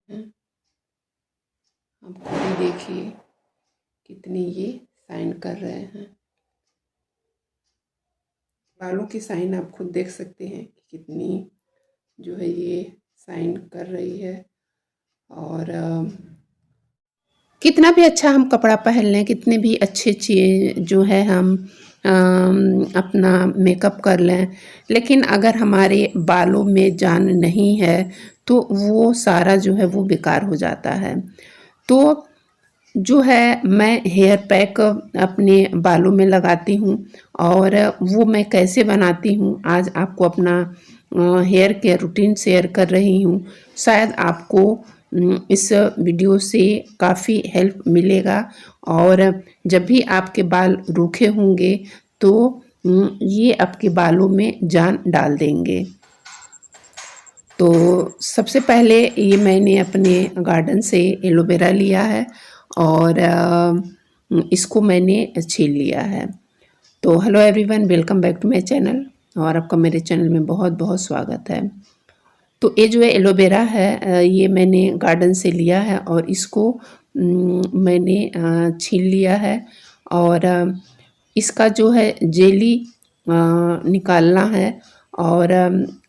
हैं। आप खुद ही देखिए कितनी ये शाइन कर रहे हैं। बालों की शाइन आप खुद देख सकते हैं कि कितनी जो है ये शाइन कर रही है। और कितना भी अच्छा हम कपड़ा पहन लें, कितने भी अच्छे जो है हम अपना मेकअप कर लें, लेकिन अगर हमारे बालों में जान नहीं है तो वो सारा जो है वो बेकार हो जाता है। तो जो है मैं हेयर पैक अपने बालों में लगाती हूँ, और वो मैं कैसे बनाती हूँ आज आपको अपना हेयर केयर रूटीन शेयर कर रही हूँ। शायद आपको इस वीडियो से काफ़ी हेल्प मिलेगा, और जब भी आपके बाल रूखे होंगे तो ये आपके बालों में जान डाल देंगे। तो सबसे पहले ये मैंने अपने गार्डन से एलोवेरा लिया है और इसको मैंने छील लिया है। तो hello everyone, welcome back to my channel, और आपका मेरे चैनल में बहुत बहुत स्वागत है। तो ये जो है एलोवेरा है, ये मैंने गार्डन से लिया है और इसको मैंने छील लिया है, और इसका जो है जेली निकालना है। और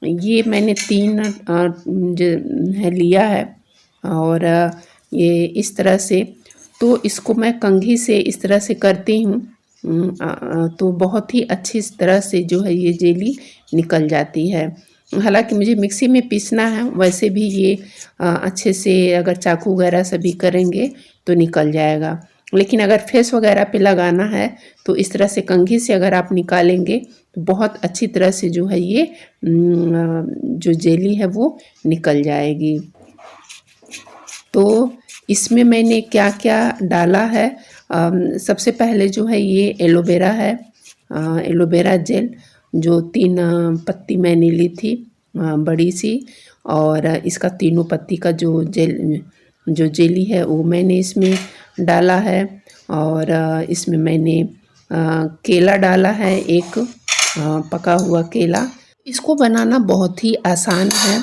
ये मैंने 3 जो है लिया है, और ये इस तरह से, तो इसको मैं कंघी से इस तरह से करती हूँ, तो बहुत ही अच्छी तरह से जो है ये जेली निकल जाती है। हालांकि मुझे मिक्सी में पीसना है, वैसे भी ये अच्छे से अगर चाकू वगैरह से भी करेंगे तो निकल जाएगा, लेकिन अगर फेस वगैरह पे लगाना है तो इस तरह से कंघी से अगर आप निकालेंगे तो बहुत अच्छी तरह से जो है ये जो जेली है वो निकल जाएगी। तो इसमें मैंने क्या क्या डाला है, सबसे पहले जो है ये एलोवेरा है, एलोवेरा जेल जो 3 पत्ती मैंने ली थी बड़ी सी, और इसका तीनों पत्ती का जो जेली है वो मैंने इसमें डाला है। और इसमें मैंने केला डाला है, एक पका हुआ केला। इसको बनाना बहुत ही आसान है,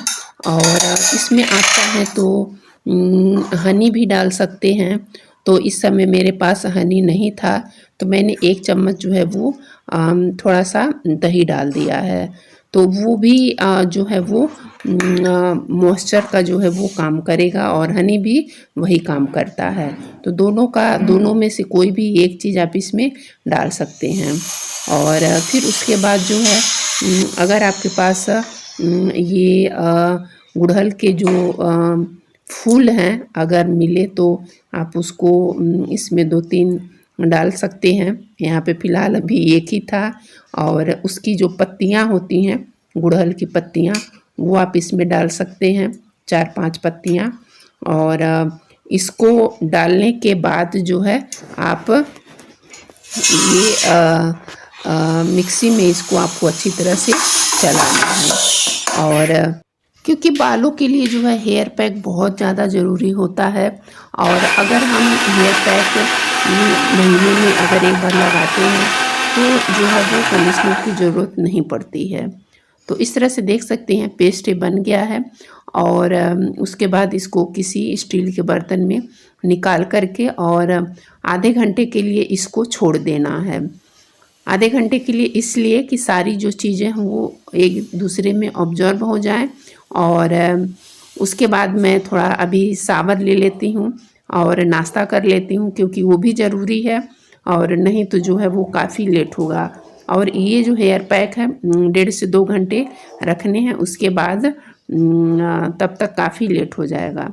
और इसमें आप चाहें तो हनी भी डाल सकते हैं। तो इस समय मेरे पास हनी नहीं था, तो मैंने 1 चम्मच जो है वो थोड़ा सा दही डाल दिया है। तो वो भी जो है वो मॉइस्चर का जो है वो काम करेगा, और हनी भी वही काम करता है। तो दोनों में से कोई भी एक चीज़ आप इसमें डाल सकते हैं। और फिर उसके बाद जो है अगर आपके पास ये गुड़हल के जो फूल हैं अगर मिले तो आप उसको इसमें 2-3 डाल सकते हैं। यहाँ पे फ़िलहाल अभी एक ही था, और उसकी जो पत्तियाँ होती हैं, गुड़हल की पत्तियाँ, वो आप इसमें डाल सकते हैं, 4-5 पत्तियाँ। और इसको डालने के बाद जो है आप ये मिक्सी में इसको आपको अच्छी तरह से चलाना है। और क्योंकि बालों के लिए जो है हेयर पैक बहुत ज़्यादा ज़रूरी होता है, और अगर हम हेयर पैक महीने में अगर एक बार लगाते हैं तो जो है वो कंडीशनर की ज़रूरत नहीं पड़ती है। तो इस तरह से देख सकते हैं पेस्ट बन गया है, और उसके बाद इसको किसी स्टील के बर्तन में निकाल करके और आधे घंटे के लिए इसको छोड़ देना है। आधे घंटे के लिए इसलिए कि सारी जो चीज़ें हैं वो एक दूसरे में ऑब्जर्व हो जाएं। और उसके बाद मैं थोड़ा अभी शावर ले लेती हूँ और नाश्ता कर लेती हूँ, क्योंकि वो भी ज़रूरी है, और नहीं तो जो है वो काफ़ी लेट होगा। और ये जो हेयर पैक है 1.5 से 2 घंटे रखने हैं, उसके बाद तब तक काफ़ी लेट हो जाएगा।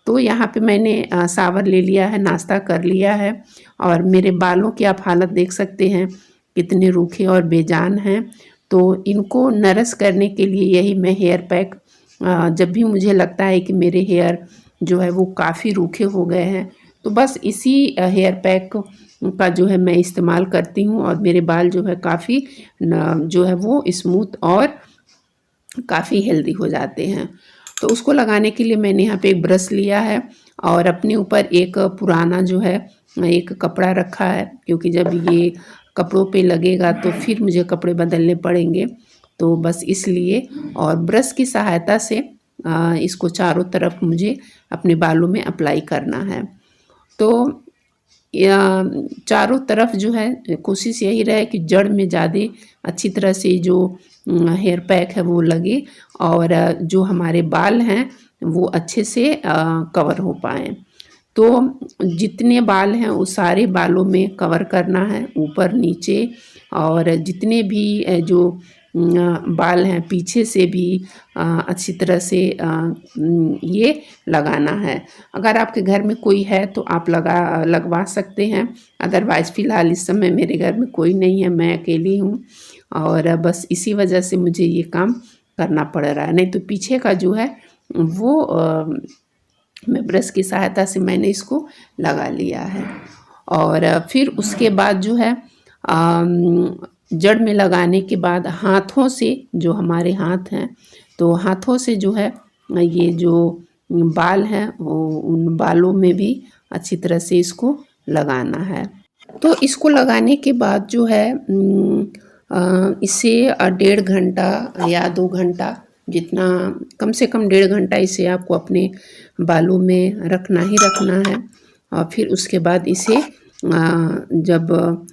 तो यहाँ पे मैंने शावर ले लिया है, नाश्ता कर लिया है, और मेरे बालों की आप हालत देख सकते हैं कितने रूखे और बेजान हैं। तो इनको नरस करने के लिए यही मैं हेयर पैक, जब भी मुझे लगता है कि मेरे हेयर जो है वो काफ़ी रूखे हो गए हैं, तो बस इसी हेयर पैक का जो है मैं इस्तेमाल करती हूँ, और मेरे बाल जो है काफ़ी जो है वो स्मूथ और काफ़ी हेल्दी हो जाते हैं। तो उसको लगाने के लिए मैंने यहाँ पे एक ब्रश लिया है, और अपने ऊपर एक पुराना जो है एक कपड़ा रखा है, क्योंकि जब ये कपड़ों पे लगेगा तो फिर मुझे कपड़े बदलने पड़ेंगे, तो बस इसलिए। और ब्रश की सहायता से इसको चारों तरफ मुझे अपने बालों में अप्लाई करना है। तो या चारों तरफ जो है कोशिश यही रहे कि जड़ में ज़्यादा अच्छी तरह से जो हेयर पैक है वो लगे, और जो हमारे बाल हैं वो अच्छे से कवर हो पाएँ। तो जितने बाल हैं वो सारे बालों में कवर करना है, ऊपर नीचे, और जितने भी जो बाल हैं पीछे से भी अच्छी तरह से ये लगाना है। अगर आपके घर में कोई है तो आप लगवा सकते हैं, अदरवाइज़ फ़िलहाल इस समय मेरे घर में कोई नहीं है, मैं अकेली हूँ, और बस इसी वजह से मुझे ये काम करना पड़ रहा है। नहीं तो पीछे का जो है वो मैं ब्रश की सहायता से मैंने इसको लगा लिया है। और फिर उसके बाद जो है जड़ में लगाने के बाद हाथों से, जो हमारे हाथ हैं तो हाथों से जो है ये जो बाल हैं वो उन बालों में भी अच्छी तरह से इसको लगाना है। तो इसको लगाने के बाद जो है इसे 1.5 घंटा या 2 घंटा, जितना, कम से कम 1.5 घंटा इसे आपको अपने बालों में रखना ही रखना है। और फिर उसके बाद इसे जब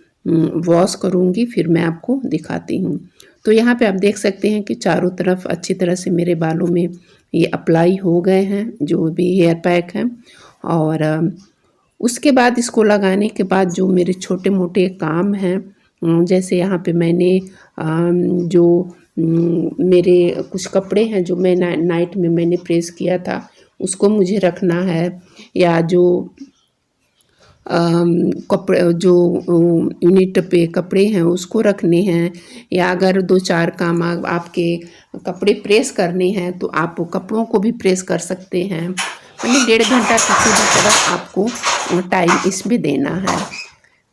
वॉश करूँगी फिर मैं आपको दिखाती हूँ। तो यहाँ पे आप देख सकते हैं कि चारों तरफ अच्छी तरह से मेरे बालों में ये अप्लाई हो गए हैं जो भी हेयर पैक हैं। और उसके बाद इसको लगाने के बाद जो मेरे छोटे मोटे काम हैं, जैसे यहाँ पे मैंने जो मेरे कुछ कपड़े हैं जो मैं नाइट में मैंने प्रेस किया था उसको मुझे रखना है, या जो कपड़े जो यूनिट पे कपड़े हैं उसको रखने हैं, या अगर 2-4 काम आपके कपड़े प्रेस करने हैं तो आप कपड़ों को भी प्रेस कर सकते हैं। यानी 1.5 घंटा किसी भी तरह आपको टाइम इसमें देना है,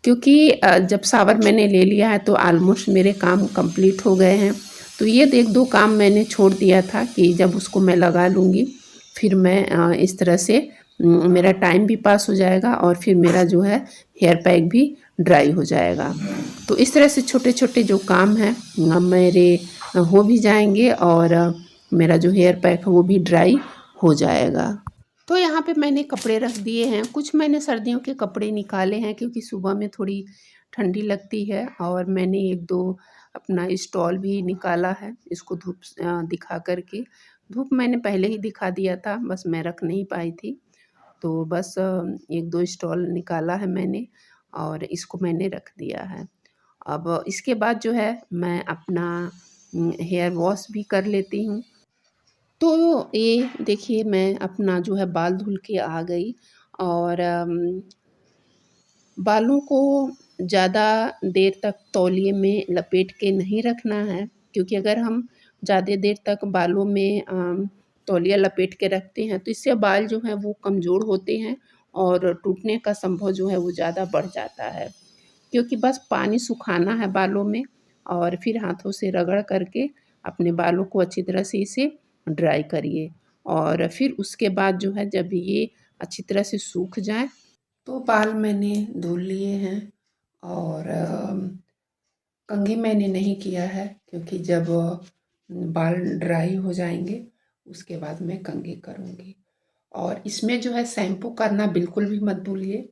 क्योंकि जब शावर मैंने ले लिया है तो ऑलमोस्ट मेरे काम कंप्लीट हो गए हैं। तो ये 1-2 काम मैंने छोड़ दिया था कि जब उसको मैं लगा लूँगी फिर मैं इस तरह से मेरा टाइम भी पास हो जाएगा और फिर मेरा जो है हेयर पैक भी ड्राई हो जाएगा। तो इस तरह से छोटे छोटे जो काम हैं मेरे हो भी जाएंगे, और मेरा जो हेयर पैक है वो भी ड्राई हो जाएगा। तो यहाँ पे मैंने कपड़े रख दिए हैं, कुछ मैंने सर्दियों के कपड़े निकाले हैं क्योंकि सुबह में थोड़ी ठंडी लगती है, और मैंने 1-2 अपना स्टॉल भी निकाला है इसको धूप दिखा कर के। धूप मैंने पहले ही दिखा दिया था, बस मैं रख नहीं पाई थी। तो बस 1-2 स्टॉल निकाला है मैंने और इसको मैंने रख दिया है। अब इसके बाद जो है मैं अपना हेयर वॉश भी कर लेती हूँ। तो ये देखिए मैं अपना जो है बाल धुल के आ गई, और बालों को ज़्यादा देर तक तौलिए में लपेट के नहीं रखना है, क्योंकि अगर हम ज़्यादा देर तक बालों में तौलिया लपेट के रखते हैं तो इससे बाल जो हैं वो कमज़ोर होते हैं और टूटने का संभव जो है वो ज़्यादा बढ़ जाता है। क्योंकि बस पानी सुखाना है बालों में, और फिर हाथों से रगड़ करके अपने बालों को अच्छी तरह से इसे ड्राई करिए, और फिर उसके बाद जो है जब ये अच्छी तरह से सूख जाए तो बाल मैंने धुल लिए हैं। और कंघी मैंने नहीं किया है क्योंकि जब बाल ड्राई हो जाएंगे उसके बाद मैं कंघी करूँगी। और इसमें जो है शैम्पू करना बिल्कुल भी मत भूलिए,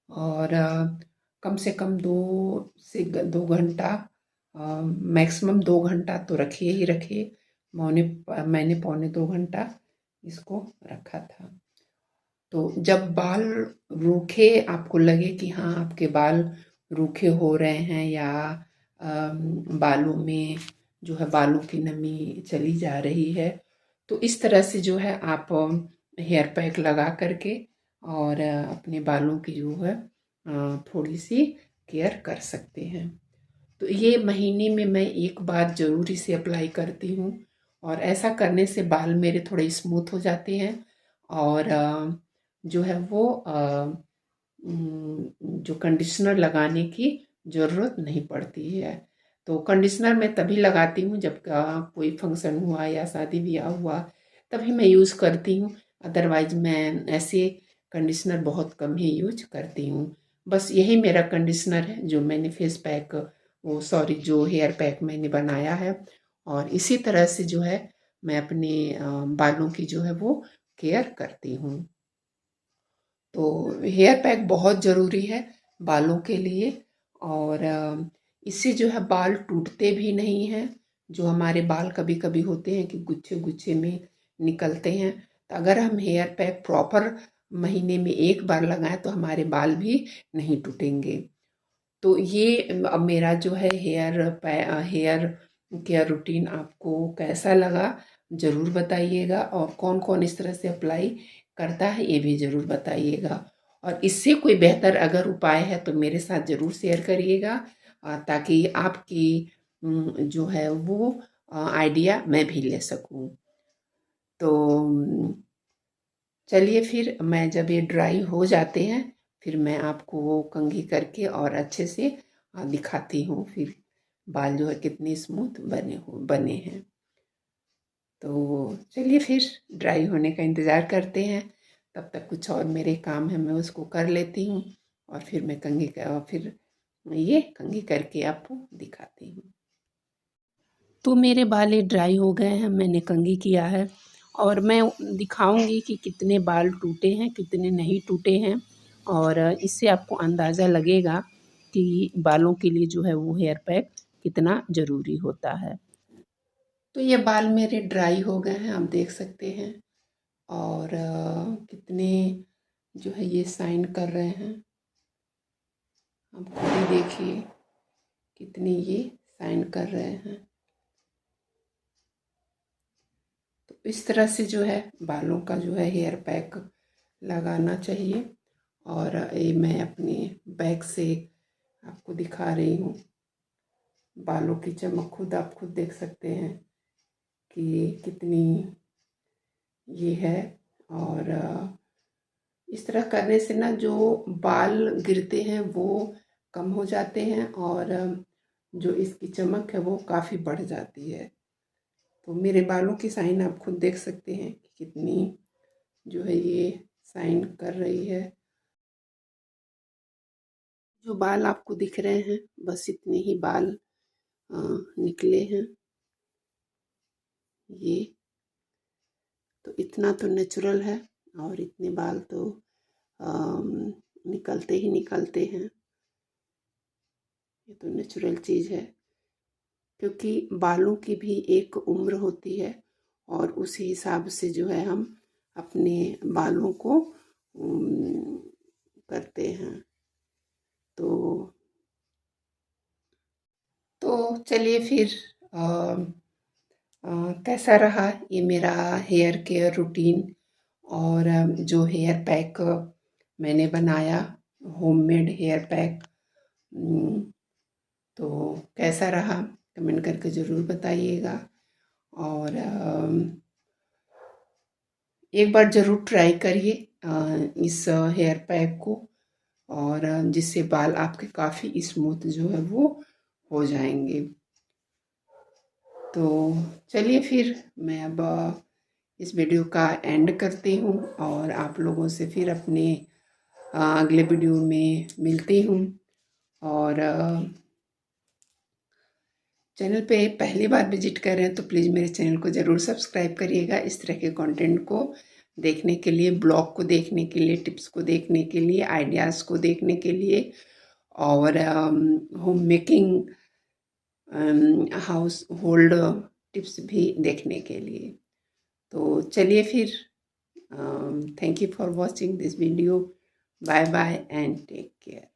और कम से कम 2 घंटा, मैक्सिमम 2 घंटा तो रखिए ही रखिए। मैंने पौने 2 घंटा इसको रखा था। तो जब बाल रूखे आपको लगे कि हाँ आपके बाल रूखे हो रहे हैं, या बालों में जो है बालों की नमी चली जा रही है, तो इस तरह से जो है आप हेयर पैक लगा करके और अपने बालों की जो है थोड़ी सी केयर कर सकते हैं। तो ये महीने में मैं एक बार ज़रूर इसे अप्लाई करती हूँ, और ऐसा करने से बाल मेरे थोड़े स्मूथ हो जाते हैं, और जो है वो जो कंडीशनर लगाने की ज़रूरत नहीं पड़ती है। तो कंडीशनर मैं तभी लगाती हूँ जब कोई फंक्शन हुआ या शादी ब्याह हुआ, तभी मैं यूज़ करती हूँ। अदरवाइज़ मैं ऐसे कंडीशनर बहुत कम ही यूज करती हूँ। बस यही मेरा कंडीशनर है जो मैंने फेस पैक जो हेयर पैक मैंने बनाया है, और इसी तरह से जो है मैं अपने बालों की जो है वो केयर करती हूँ। तो हेयर पैक बहुत ज़रूरी है बालों के लिए, और इससे जो है बाल टूटते भी नहीं हैं। जो हमारे बाल कभी कभी होते हैं कि गुच्छे गुच्छे में निकलते हैं, तो अगर हम हेयर पैक प्रॉपर महीने में एक बार लगाएं तो हमारे बाल भी नहीं टूटेंगे। तो ये अब मेरा जो है हेयर केयर रूटीन आपको कैसा लगा ज़रूर बताइएगा, और कौन कौन इस तरह से अप्लाई करता है ये भी ज़रूर बताइएगा। और इससे कोई बेहतर अगर उपाय है तो मेरे साथ ज़रूर शेयर करिएगा, ताकि आपकी जो है वो आइडिया मैं भी ले सकूं। तो चलिए फिर, मैं जब ये ड्राई हो जाते हैं फिर मैं आपको वो कंघी करके और अच्छे से दिखाती हूँ फिर बाल जो है कितने स्मूथ बने हैं। तो चलिए फिर ड्राई होने का इंतज़ार करते हैं। तब तक कुछ और मेरे काम है मैं उसको कर लेती हूँ, और फिर मैं फिर ये कंघी करके आपको दिखाती हूँ। तो मेरे बाल ये ड्राई हो गए हैं, मैंने कंघी किया है, और मैं दिखाऊंगी कि कितने बाल टूटे हैं कितने नहीं टूटे हैं, और इससे आपको अंदाज़ा लगेगा कि बालों के लिए जो है वो हेयर पैक कितना ज़रूरी होता है। तो ये बाल मेरे ड्राई हो गए हैं, आप देख सकते हैं, और कितने जो है ये साइन कर रहे हैं। आप खुद ही देखिए कितने ये साइन कर रहे हैं। तो इस तरह से जो है बालों का जो है हेयर पैक लगाना चाहिए। और ये मैं अपने बैक से आपको दिखा रही हूँ बालों की चमक, खुद आप खुद देख सकते हैं कि कितनी ये है। और इस तरह करने से ना जो बाल गिरते हैं वो कम हो जाते हैं, और जो इसकी चमक है वो काफ़ी बढ़ जाती है। तो मेरे बालों की साइन आप खुद देख सकते हैं कि कितनी जो है ये साइन कर रही है। जो बाल आपको दिख रहे हैं बस इतने ही बाल निकले हैं। ये तो इतना तो नेचुरल है, और इतने बाल तो निकलते ही निकलते हैं। ये तो नेचुरल चीज़ है, क्योंकि बालों की भी एक उम्र होती है, और उसी हिसाब से जो है हम अपने बालों को करते हैं। तो चलिए फिर कैसा रहा ये मेरा हेयर केयर रूटीन, और जो हेयर पैक मैंने बनाया, होममेड हेयर पैक, तो कैसा रहा कमेंट करके ज़रूर बताइएगा। और एक बार ज़रूर ट्राई करिए इस हेयर पैक को, और जिससे बाल आपके काफ़ी स्मूथ जो है वो हो जाएंगे। तो चलिए फिर मैं अब इस वीडियो का एंड करती हूँ, और आप लोगों से फिर अपने अगले वीडियो में मिलती हूँ। और चैनल पे पहली बार विजिट कर रहे हैं तो प्लीज़ मेरे चैनल को ज़रूर सब्सक्राइब करिएगा, इस तरह के कंटेंट को देखने के लिए, ब्लॉग को देखने के लिए, टिप्स को देखने के लिए, आइडियाज़ को देखने के लिए, और home making household tips भी देखने के लिए। तो चलिए फिर, thank you for watching this video. Bye bye and take care.